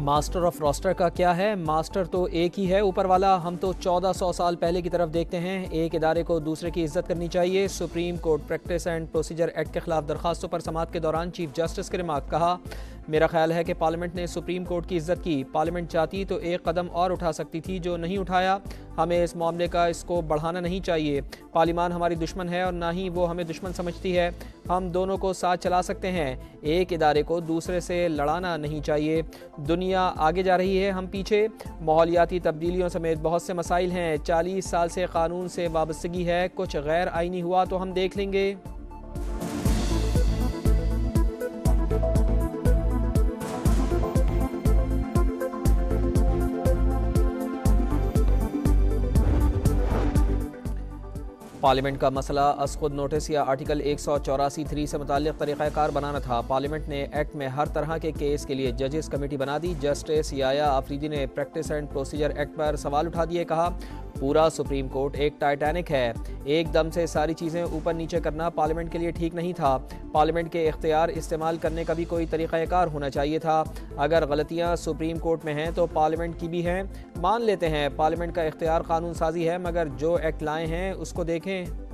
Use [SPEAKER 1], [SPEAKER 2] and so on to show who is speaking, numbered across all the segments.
[SPEAKER 1] Master of roster का क्या है? मास्टर तो एक ही है, ऊपर वाला। हम तो 1400 साल पहले की तरफ देखते हैं। एक इदारे को दूसरे की इज्जत करनी चाहिए। Supreme court practice and procedure act के खिलाफ दरखास्तों पर समाअत के दौरान चीफ जस्टिस के रिमार्क। कहा, मेरा ख्याल है कि पार्लियामेंट ने सुप्रीम कोर्ट की इज्जत की। पार्लियामेंट चाहती तो एक कदम और उठा सकती थी, जो नहीं उठाया। हमें इस मामले का इसको बढ़ाना नहीं चाहिए। पार्लियामान हमारी दुश्मन है और ना ही वो हमें दुश्मन समझती है। हम दोनों को साथ चला सकते हैं। एक इदारे को दूसरे से लड़ाना नहीं चाहिए। दुनिया आगे जा रही है, हम पीछे। माहौलियाती तब्दीलियों समेत बहुत से मसाइल हैं। 40 साल से कानून से वाबस्तगी है। कुछ गैर आईनी हुआ तो हम देख लेंगे। पार्लियामेंट का मसला असखुद नोटिस या आर्टिकल 184(3) से मुताल्लिक़ तरीक़ाकार बनाना था। पार्लियामेंट ने एक्ट में हर तरह के केस के लिए जजेस कमेटी बना दी। जस्टिस याया आफरीदी ने प्रैक्टिस एंड प्रोसीजर एक्ट पर सवाल उठा दिए। कहा, पूरा सुप्रीम कोर्ट एक टाइटैनिक है। एकदम से सारी चीज़ें ऊपर नीचे करना पार्लियामेंट के लिए ठीक नहीं था। पार्लियामेंट के इख्तियार इस्तेमाल करने का भी कोई तरीक़ाकार होना चाहिए था। अगर गलतियाँ सुप्रीम कोर्ट में हैं तो पार्लियामेंट की भी हैं। मान लेते हैं पार्लियामेंट का इख्तियार कानून साजी है, मगर जो एक्ट लाए हैं उसको देखें।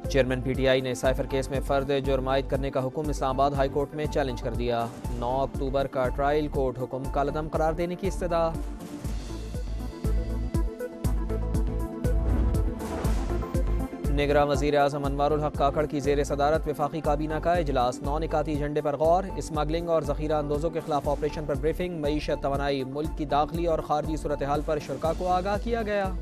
[SPEAKER 1] चेयरमैन पीटीआई ने साइफर केस में फर्द जुर्म आयद करने का हुक्म इस्लामाबाद हाई कोर्ट में चैलेंज कर दिया। 9 अक्टूबर का ट्रायल कोर्ट हुक्म कालअदम करार देने की इस्तदा। निगरान वज़ीर आज़म अनवारुल हक काकड़ की ज़ेर सदारत वफाकी काबीना का इजलास। 9 निकाती एजेंडे पर गौर। स्मगलिंग और ज़ख़ीरा अंदोज़ों के खिलाफ ऑपरेशन पर ब्रीफिंग। मईशत, तवानाई, मुल्क की दाखिली और खारजी सूरत हाल पर शुरा को आगाह किया गया।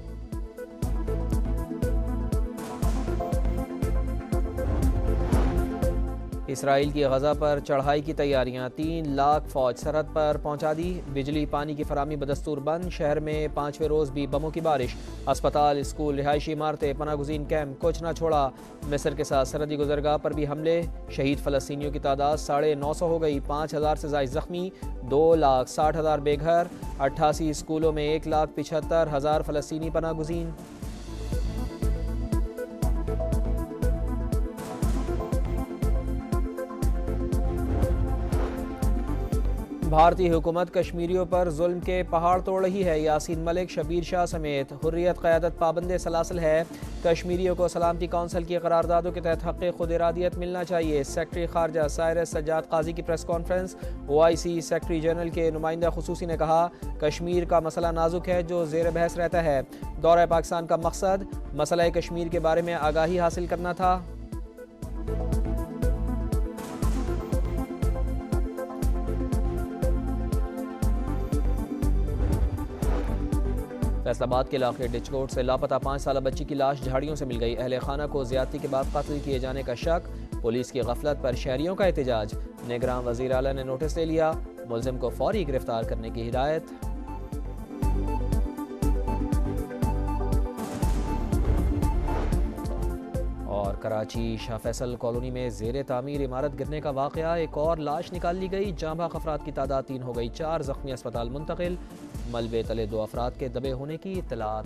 [SPEAKER 1] इसराइल की गजा पर चढ़ाई की तैयारियां। 3 लाख फौज सरहद पर पहुंचा दी। बिजली पानी की फराहमी बदस्तूर बंद। शहर में 5वें रोज़ भी बमों की बारिश। अस्पताल, स्कूल, रिहायशी इमारतें, पनागुज़ीन कैंप कुछ न छोड़ा। मिस्र के साथ सरहदी गुजरगाह पर भी हमले। शहीद फ़लस्तीनियों की तादाद 950 हो गई। 5000 से ज़ायद ज़ख्मी। 2,60,000 बेघर। 88 स्कूलों में 1,75,000 फ़लस्तीनी पनागुज़ीन। भारतीय हुकूमत कश्मीरियों पर जुल्म के पहाड़ तोड़ रही है। यासीन मलिक, शबीर शाह समेत हुर्रियत क़यादत पाबंद सलासिल है। कश्मीरियों को सलामती कौंसिल की करारदादों के तहत हक़ खुद इरादियत मिलना चाहिए। सेक्रेटरी खारजा साइरस सज्जाद काजी की press conference. OIC secretary general के नुमाइंदा खुसूसी ने कहा, कश्मीर का मसला नाजुक है जो ज़ेर बहस रहता है। दौरा पाकिस्तान का मकसद मसला कश्मीर के बारे में आगाही हासिल करना था। फैसलाबाद के इलाके डिचकोट से लापता 5 साल बच्ची की लाश झाड़ियों से मिल गई। अहले खाना को ज्यादती के बाद कत्ल किए जाने का शक। पुलिस की गफलत पर शहरियों का एहतजाज। निगरान वज़ीर आला ने नोटिस ले लिया। मुलजिम को फौरी गिरफ्तार करने की हिदायत। और कराची शाह फैसल कॉलोनी में ज़ेर तामीर इमारत गिरने का वाक़या। एक और लाश निकाल ली गई। जाँ बाग अफराद की तादाद 3 हो गई। 4 ज़ख्मी अस्पताल मुंतकिल। मलबे तले 2 अफराद के दबे होने की इत्तलात।